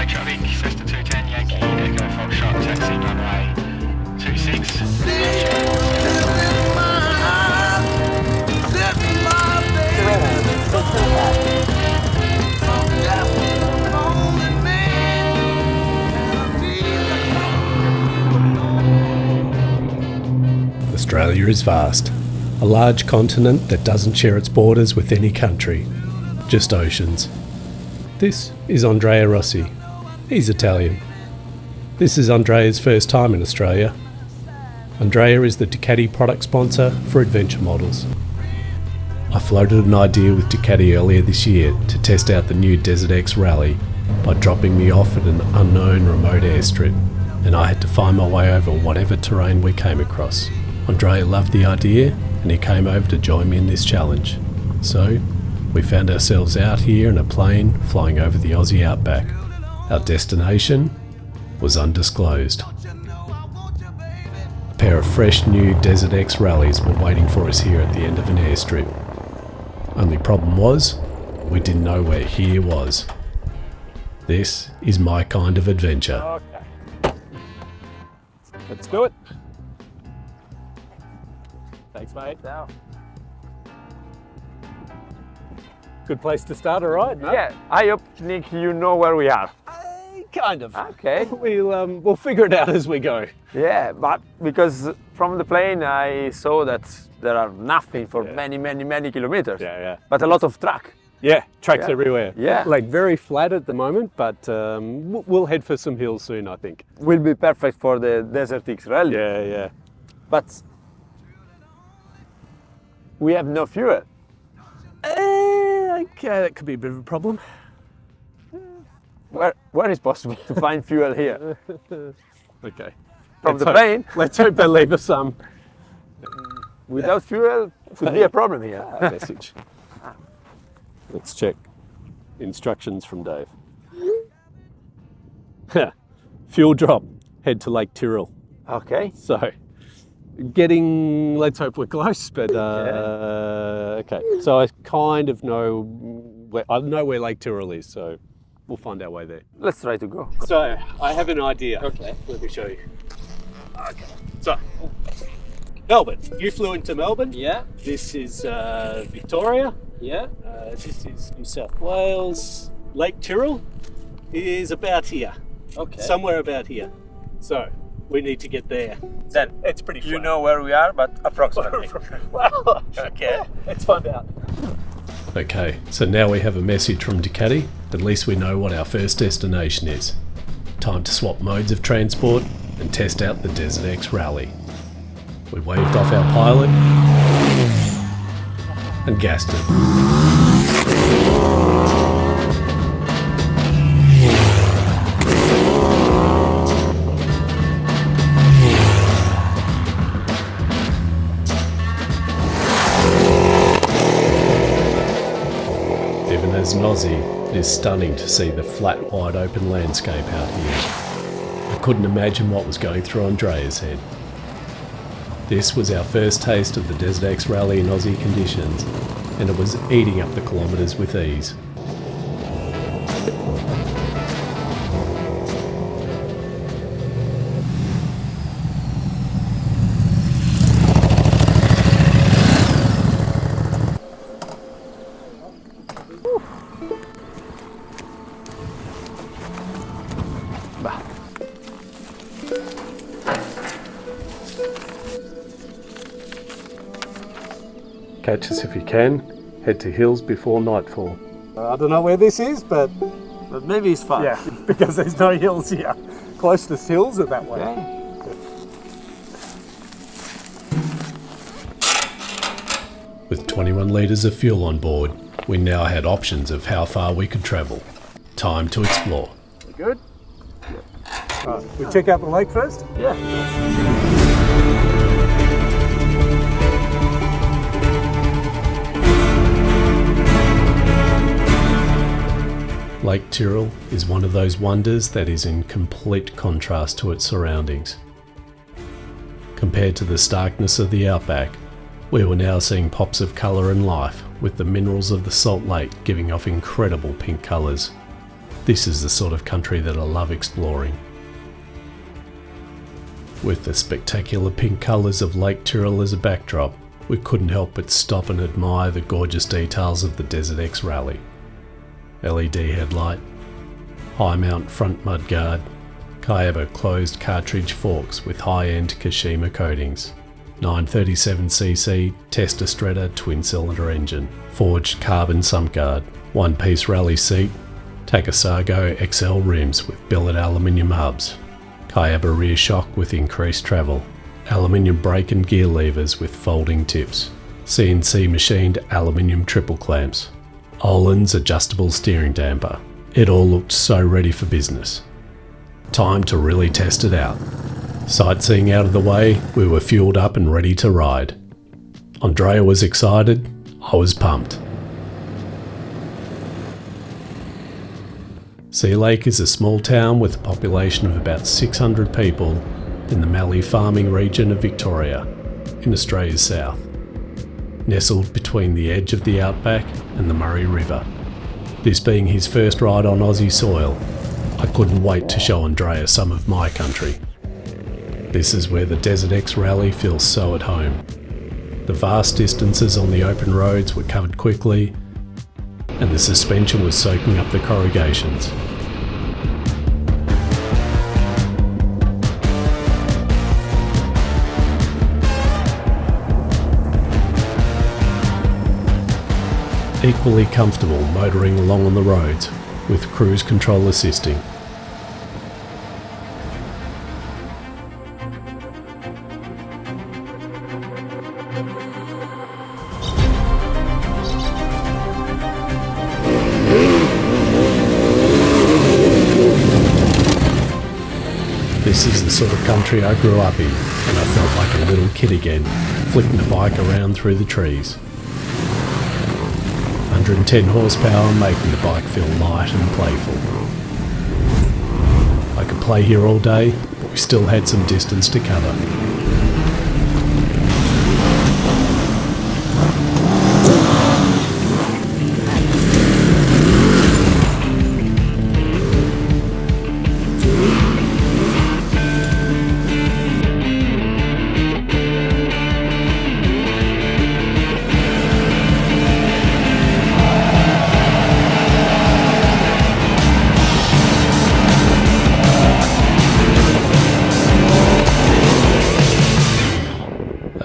X-ray traffic, Cessna 210 Yankee Echo Foxtrot, taxi runway 26. Australia is vast, a large continent that doesn't share its borders with any country, just oceans. This is Andrea Rossi. He's Italian. This is Andrea's first time in Australia. Andrea is the Ducati product sponsor for adventure models. I floated an idea with Ducati earlier this year to test out the new DesertX Rally by dropping me off at an unknown remote airstrip, and I had to find my way over whatever terrain we came across. Andrea loved the idea and he came over to join me in this challenge. So we found ourselves out here in a plane flying over the Aussie outback. Our destination was Un-Disclosed. A pair of fresh new DesertX Rallies were waiting for us here at the end of an airstrip. Only problem was, we didn't know where here was. This is my kind of adventure. Okay. Let's do it. Thanks, mate. Now. Good place to start, all right? No? Yeah, I hope, Nick, you know where we are. Kind of. Okay. We'll figure it out as we go. Yeah, but because from the plane I saw that there are nothing for many kilometers. Yeah. But a lot of track. Yeah, tracks everywhere. Yeah. Like very flat at the moment, but we'll head for some hills soon, I think. Will be perfect for the DesertX Rally. Yeah. But we have no fuel. Okay, that could be a bit of a problem. Where is possible to find fuel here? Okay. From the plane? Let's hope they leave us some. Without fuel, could be a problem here. Message. Let's check. Instructions from Dave. Fuel drop. Head to Lake Tyrrell. Okay. So, let's hope we're close, but okay. So I kind of know where Lake Tyrrell is, so we'll find our way there. Let's try to go. So I have an idea. Okay. Let me show you. Okay. So, Melbourne. You flew into Melbourne. Yeah. This is Victoria. Yeah. This is New South Wales. Lake Tyrrell is about here. Okay. Somewhere about here. So we need to get there. Then It's pretty flat. you know where we are, but approximately. Well, Okay. let's find out. Okay, so now we have a message from Ducati. At least we know what our first destination is. Time to swap modes of transport and test out the DesertX Rally. We waved off our pilot and gassed it. Even as an Aussie, it is stunning to see the flat, wide open landscape out here. I couldn't imagine what was going through Andrea's head. This was our first taste of the DesertX Rally in Aussie conditions, and it was eating up the kilometres with ease. Catch us if you can. Head to hills before nightfall. I don't know where this is, but maybe it's fun. yeah, because there's no hills here. Closest hills are that way. Okay. With 21 litres of fuel on board, we now had options of how far we could travel. Time to explore. Good? Right, we check out the lake first? Yeah. Lake Tyrrell is one of those wonders that is in complete contrast to its surroundings. Compared to the starkness of the outback, we were now seeing pops of colour and life, with the minerals of the salt lake giving off incredible pink colours. This is the sort of country that I love exploring. With the spectacular pink colours of Lake Tyrrell as a backdrop, we couldn't help but stop and admire the gorgeous details of the DesertX Rally. LED headlight, high mount front mudguard, Kayaba closed cartridge forks with high-end Kashima coatings, 937cc Testa Stretta twin-cylinder engine, forged carbon sump guard, one-piece rally seat, Takasago XL rims with billet aluminium hubs, Kayaba rear shock with increased travel, aluminium brake and gear levers with folding tips, CNC machined aluminium triple clamps, Olin's adjustable steering damper. It all looked so ready for business. Time to really test it out. Sightseeing out of the way, we were fueled up and ready to ride. Andrea was excited, I was pumped. Sea Lake is a small town with a population of about 600 people in the Mallee farming region of Victoria, in Australia's south, nestled between the edge of the outback and the Murray River. This being his first ride on Aussie soil, I couldn't wait to show Andrea some of my country. This is where the DesertX Rally feels so at home. The vast distances on the open roads were covered quickly, and the suspension was soaking up the corrugations. Equally comfortable motoring along on the roads, with cruise control assisting. This is the sort of country I grew up in, and I felt like a little kid again, flicking the bike around through the trees. 110 horsepower making the bike feel light and playful. I could play here all day, but we still had some distance to cover.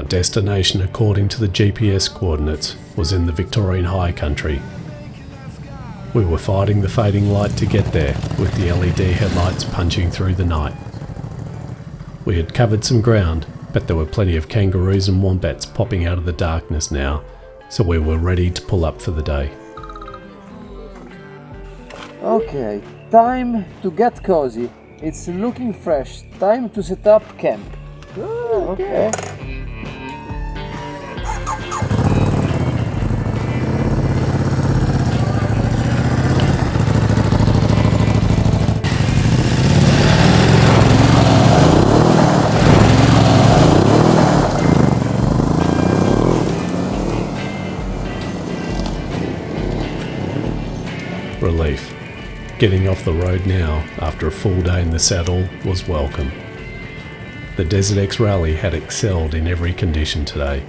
Destination according to the GPS coordinates was in the Victorian High Country. We were fighting the fading light to get there, with the LED headlights punching through the night. We had covered some ground, but there were plenty of kangaroos and wombats popping out of the darkness now, so we were ready to pull up for the day. Okay, time to get cozy. It's looking fresh. Time to set up camp. Okay. Relief. Getting off the road now, after a full day in the saddle, was welcome. The DesertX Rally had excelled in every condition today.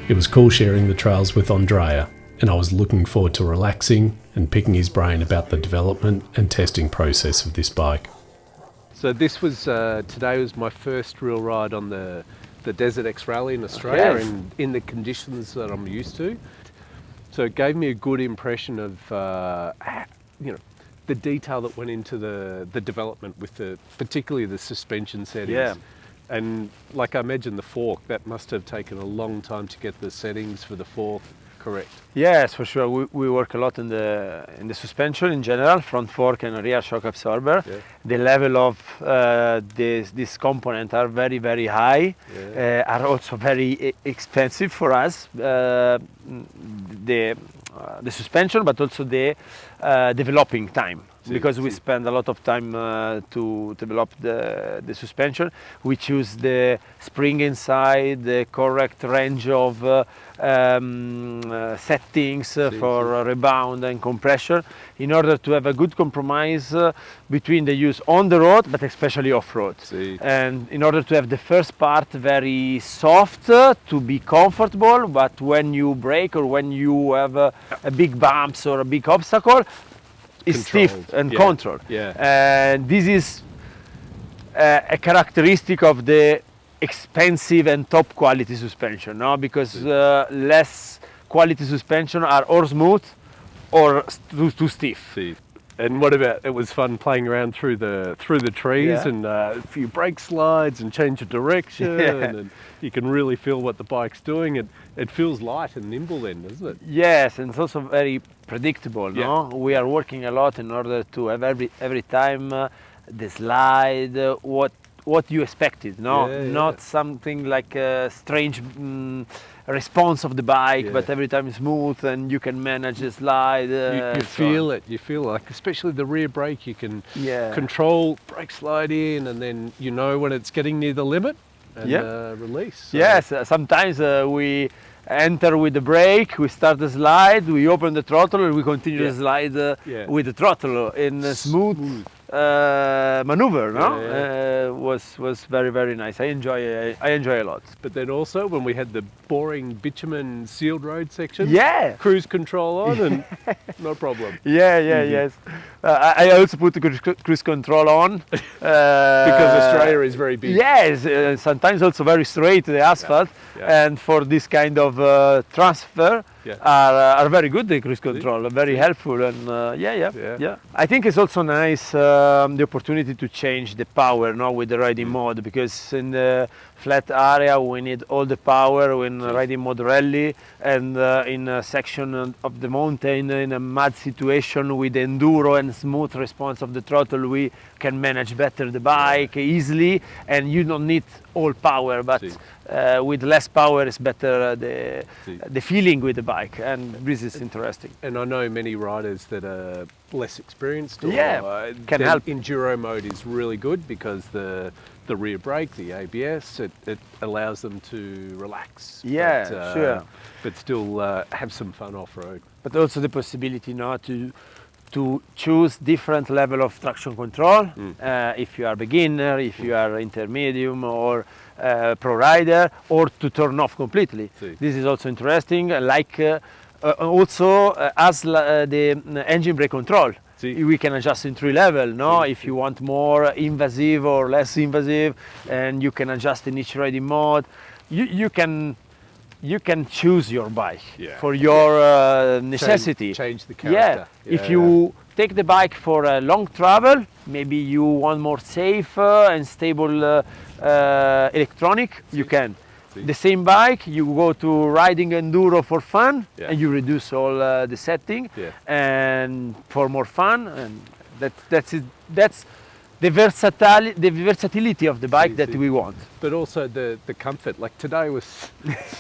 It was cool sharing the trails with Andrea, and I was looking forward to relaxing and picking his brain about the development and testing process of this bike. So this was, today was my first real ride on the DesertX Rally in Australia, and in the conditions that I'm used to. So it gave me a good impression of, the detail that went into the development with particularly the suspension settings. Yeah. And like I imagine the fork, that must have taken a long time to get the settings for the fork correct. Yes, for sure. We work a lot in the suspension in general, front fork and rear shock absorber. Yeah. The level of this component are very, very high. Yeah. Are also very expensive for us. The suspension, but also the developing time. See, Because we see. spend a lot of time to develop the suspension. We choose the spring inside, the correct range of settings for rebound and compression, in order to have a good compromise between the use on the road, but especially off-road. See. And in order to have the first part very soft, to be comfortable, but when you brake or when you have a big bumps or a big obstacle, is stiff Controlled. and Yeah. controlled. Yeah. And this is a characteristic of the expensive and top quality suspension, no? Because less quality suspension are or smooth or too stiff. See. And what about, it was fun playing around through the trees Yeah. and a few brake slides and change of direction, Yeah. and you can really feel what the bike's doing. It feels light and nimble then, doesn't it? Yes, and it's also very predictable. No, we are working a lot in order to have every time the slide what you expected. No, Yeah, yeah. not something like a strange response of the bike, Yeah. but every time smooth and you can manage the slide. You feel it. You feel like, especially the rear brake, you can Yeah. control brake slide in, and then you know when it's getting near the limit and Yeah. release. So- Yes, sometimes we enter with the brake, we start the slide, we open the throttle, and we continue Yeah. the slide Yeah. with the throttle in a smooth maneuver. No, Yeah, was very nice. I enjoy a lot. But then also when we had the boring bitumen sealed road section, Yeah. cruise control on and no problem. Yeah, yes. I also put the cruise control on Because Australia is very big. Yes, sometimes also very straight the asphalt, Yeah. and for this kind of transfer Yeah. are very good. The cruise control, very helpful, and Yeah. I think it's also nice the opportunity to change the power, no, with the riding mode, because in the flat area we need all the power when riding mode rally, and in a section of the mountain in a mud situation with enduro and smooth response of the throttle, we can manage better the bike easily, and you don't need all power, but with less power is better the feeling with the bike, and this is interesting. And I know many riders that are less experienced, or Can their help. enduro mode is really good because the rear brake, the ABS, it allows them to relax. Yeah, but, sure. But still have some fun off road. But also the possibility now to choose different level of traction control, if you are beginner, if you are intermediate or pro rider, or to turn off completely. See. This is also interesting, like also as the engine brake control. See. We can adjust in 3 level, no? If you want more invasive or less invasive, and you can adjust in each riding mode. You can choose your bike for your necessity. Change the character. If you take the bike for a long travel, maybe you want more safe and stable electronic, you can. The same bike, you go to riding enduro for fun, and you reduce all the setting, and for more fun, and that's it. That's the versatility of the bike that we want. But also the comfort. Like today was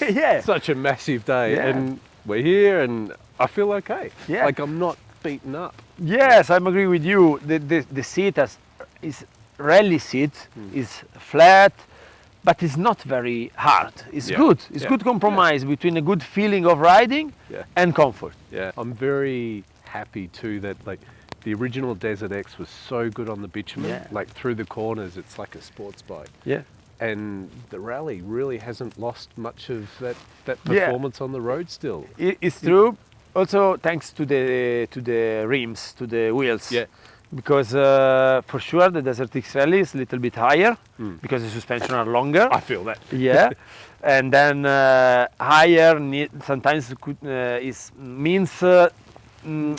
Yeah. such a massive day, Yeah. and we're here, and I feel okay. Yeah. Like I'm not beaten up. Yes, I'm agree with you. The seat is rally seat is flat, but it's not very hard. It's good. It's good compromise between a good feeling of riding and comfort. Yeah, I'm very happy too that like the original DesertX was so good on the bitumen. Yeah. Like through the corners, it's like a sports bike. Yeah. And the rally really hasn't lost much of that performance on the road still. It's true. Also, thanks to the rims, to the wheels. Yeah. Because for sure the DesertX Rally is a little bit higher because the suspension are longer. I feel that. Yeah, and then higher sometimes means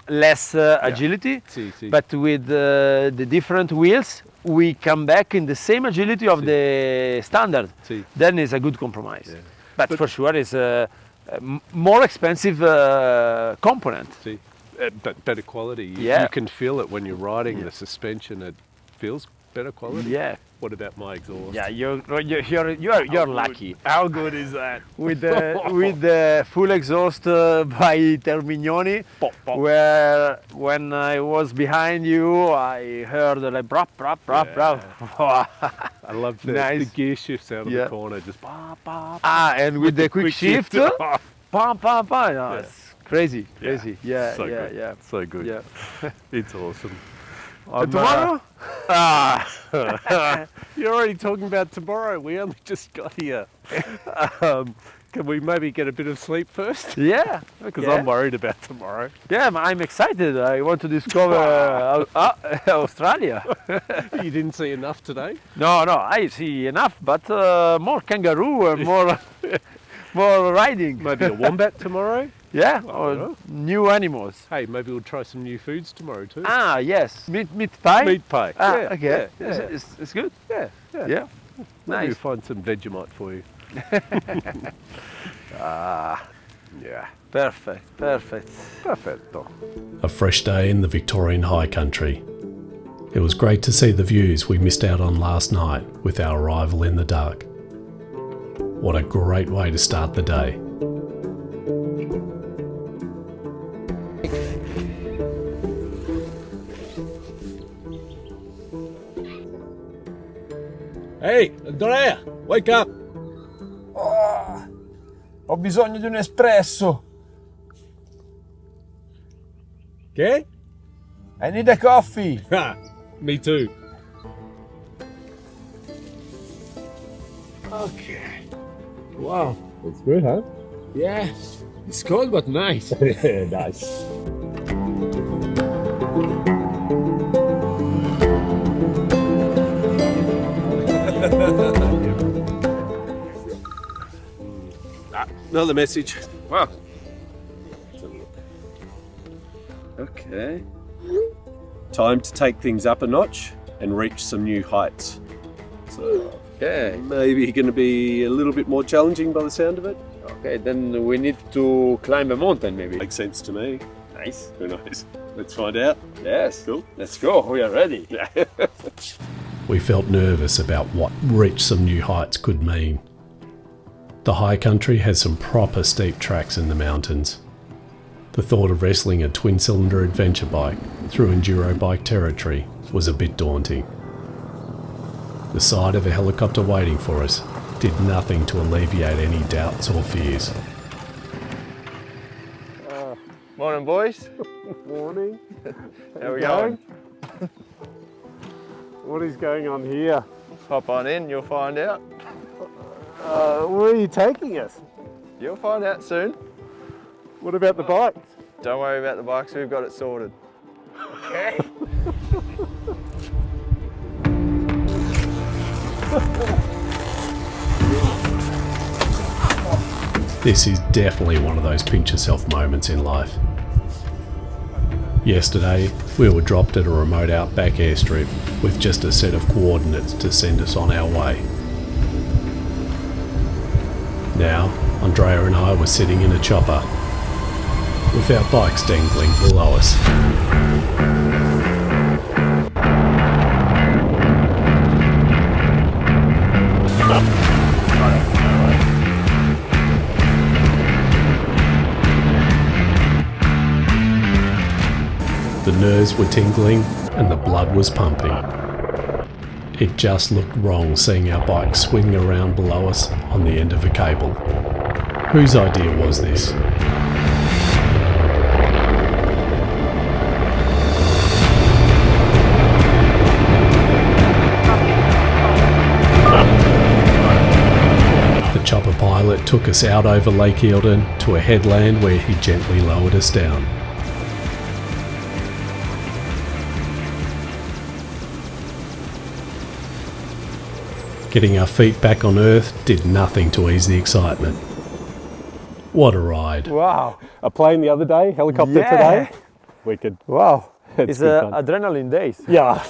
less agility. See. But with the different wheels, we come back in the same agility of the standard. See. Then it's a good compromise. Yeah. But for sure, it's a more expensive component. See, but better quality. You Yeah. can feel it when you're riding the suspension. It feels better quality. Yeah. What about my exhaust? Yeah, you're lucky. How good is that? With the full exhaust by Termignoni, Pop, pop. where when I was behind you, I heard like brap brap brap brap. I love the Nice. gear shifts out of Yeah. the corner, just bah, bah, And with the quick shift, pam pam pam. No, Yeah. it's crazy, crazy. Yeah, so yeah, good. yeah. So good. Yeah. It's awesome. And tomorrow? You're already talking about tomorrow. We only just got here. Can we maybe get a bit of sleep first? Yeah, Because yeah. I'm worried about tomorrow. Yeah, I'm excited. I want to discover Australia. You didn't see enough today? No, I see enough, but more kangaroo and more riding. Maybe a wombat tomorrow? Yeah, know. or new animals. Hey, maybe we'll try some new foods tomorrow too. Ah, yes, meat pie. Meat pie. Ah, Yeah, okay. yeah, It's good. yeah. Yeah, Maybe we'll nice. find some Vegemite for you. Yeah. Perfect. Perfetto. A fresh day in the Victorian high country. It was great to see the views we missed out on last night with our arrival in the dark. What a great way to start the day. Hey, Andrea, wake up. Ho bisogno di un espresso. Okay? I need a coffee. Ha, me too. Okay. Wow, that's good, huh? Yeah. It's cold but nice. Nice. Another message. Wow. Okay. Time to take things up a notch and reach some new heights. So Okay. maybe going to be a little bit more challenging by the sound of it. Okay, then we need to climb a mountain maybe. Makes sense to me. Nice. Who knows? Let's find out. Yes. Cool. Let's go. We are ready. We felt nervous about what reach some new heights could mean. The high country has some proper steep tracks in the mountains. The thought of wrestling a twin-cylinder adventure bike through enduro bike territory was a bit daunting. The sight of a helicopter waiting for us did nothing to alleviate any doubts or fears. Morning, boys. Morning. How we going? What is going on here? Hop on in, you'll find out. Where are you taking us? You'll find out soon. What about the bikes? Don't worry about the bikes, we've got it sorted. Okay. This is definitely one of those pinch yourself moments in life. Yesterday, we were dropped at a remote outback airstrip with just a set of coordinates to send us on our way. Now, Andrea and I were sitting in a chopper with our bikes dangling below us. The nerves were tingling and the blood was pumping. It just looked wrong seeing our bike swing around below us on the end of a cable. Whose idea was this? The chopper pilot took us out over Lake Eildon to a headland where he gently lowered us down. Getting our feet back on Earth did nothing to ease the excitement. What a ride. Wow. A plane the other day, helicopter today. Wicked. Wow, It's good fun. adrenaline days. Yeah.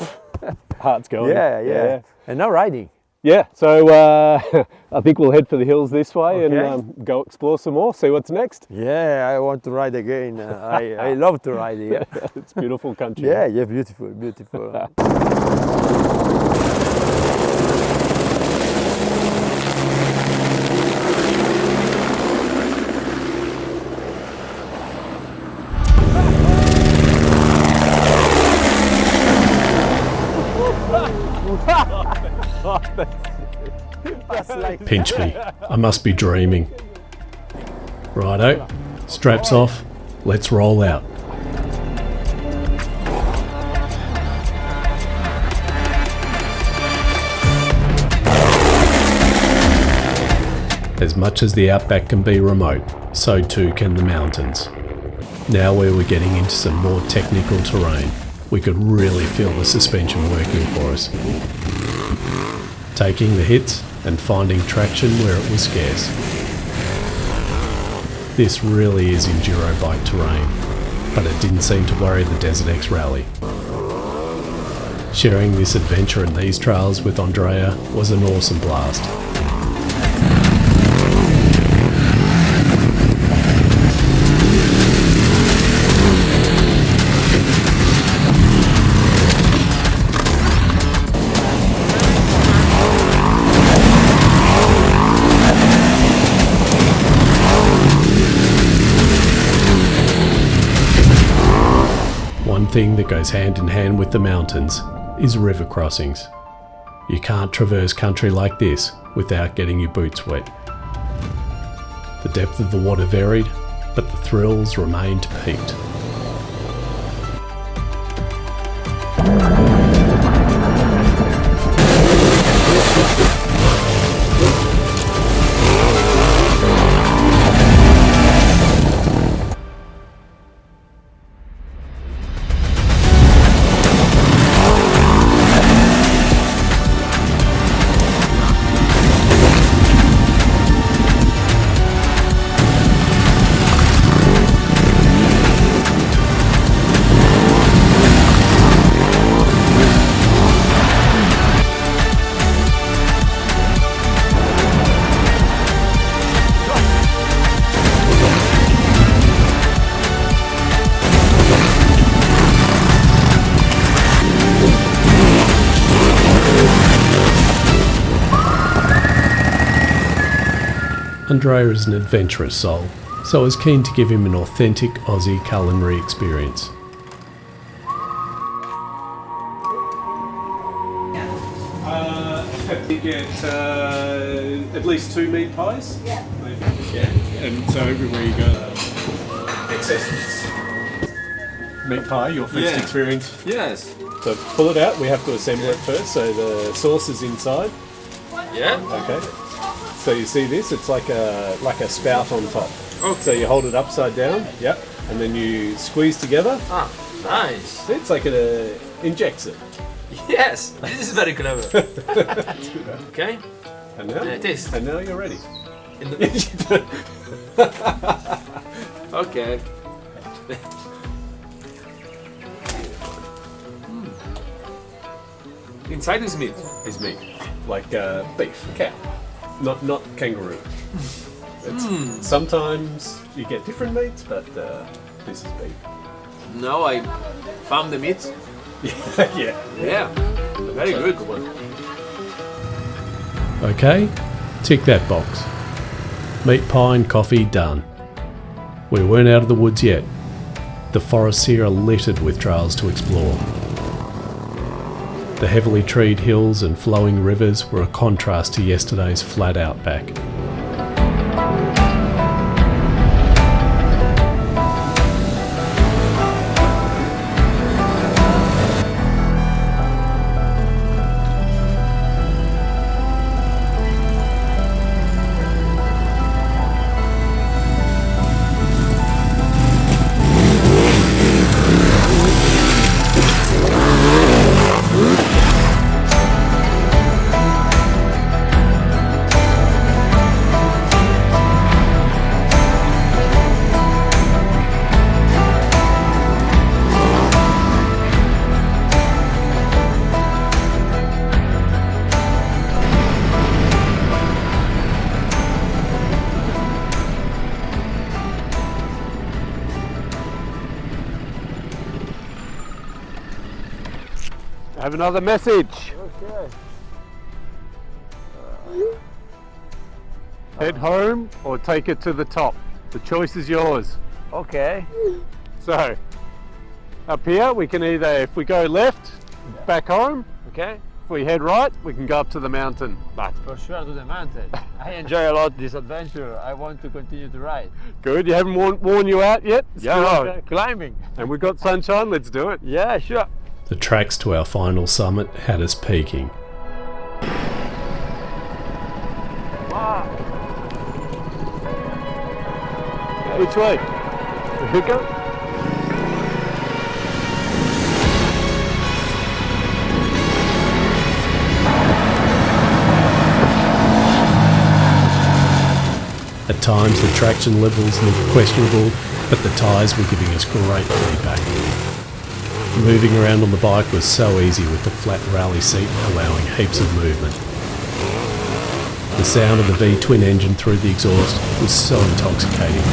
Heart's going. Yeah. And now riding. Yeah, so I think we'll head for the hills this way Okay. and go explore some more, see what's next. Yeah, I want to ride again. I love to ride here. It's beautiful country. Yeah, beautiful. Pinch me. I must be dreaming. Righto, straps off, let's roll out. As much as the outback can be remote, so too can the mountains. Now where we're getting into some more technical terrain, we could really feel the suspension working for us. Taking the hits and finding traction where it was scarce. This really is enduro bike terrain, but it didn't seem to worry the DesertX Rally. Sharing this adventure and these trails with Andrea was an awesome blast. One thing that goes hand in hand with the mountains is river crossings. You can't traverse country like this without getting your boots wet. The depth of the water varied, but the thrills remained peaked. Andrea is an adventurous soul, so I was keen to give him an authentic Aussie culinary experience. Have to get at least 2 meat pies. Yeah. And so everywhere you go. Accessories. Meat pie, your first experience. Yes. So pull it out. We have to assemble it first. So the sauce is inside. Yeah. Okay. So you see this? It's like a spout on top. Okay. So you hold it upside down. Yep. And then you squeeze together. Ah, nice. See, it's like it injects it. Yes, this is very clever. Okay. And now, taste. And now you're ready. In the okay. Inside is meat. Is meat, like beef, cow, not kangaroo. Sometimes you get different meats, but this is beef. Now I found the meat. Yeah. Yeah. Very good. Okay, tick that box. Meat pie and coffee done. We weren't out of the woods yet. The forests here are littered with trails to explore. The heavily treed hills and flowing rivers were a contrast to yesterday's flat outback. I have another message. Okay. Head home or take it to the top. The choice is yours. Okay. So, up here we can either, if we go left, back home, Okay. If we head right, we can go up to the mountain. But for sure to the mountain. I enjoy a lot this adventure. I want to continue to ride. Good, you haven't worn you out yet? Yeah, climbing. And we've got sunshine, let's do it. Yeah, sure. The tracks to our final summit had us peaking. Wow. Which way? The hooker? At times the traction levels looked questionable, but the tyres were giving us great feedback. Moving around on the bike was so easy with the flat rally seat allowing heaps of movement. The sound of the V-twin engine through the exhaust was so intoxicating.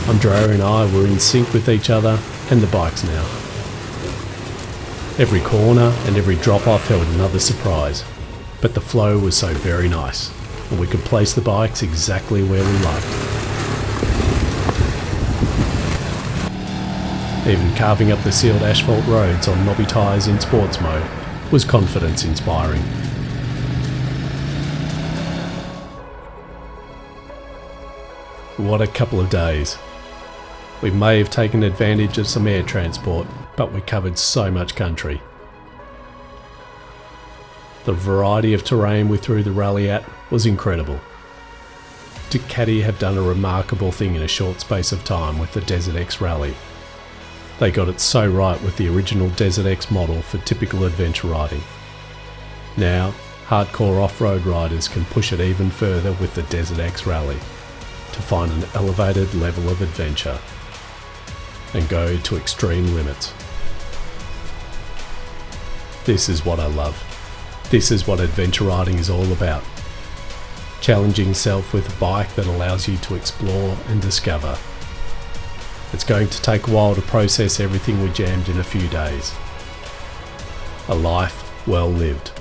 Andrea and I were in sync with each other and the bikes now. Every corner and every drop-off held another surprise, but the flow was so very nice, and we could place the bikes exactly where we liked. Even carving up the sealed asphalt roads on knobby tyres in sports mode was confidence inspiring. What a couple of days. We may have taken advantage of some air transport, but we covered so much country. The variety of terrain we threw the rally at was incredible. Ducati have done a remarkable thing in a short space of time with the DesertX rally. They got it so right with the original DesertX model for typical adventure riding. Now, hardcore off-road riders can push it even further with the DesertX rally to find an elevated level of adventure and go to extreme limits. This is what I love. This is what adventure riding is all about. Challenging yourself with a bike that allows you to explore and discover. It's going to take a while to process everything we jammed in a few days. A life well lived.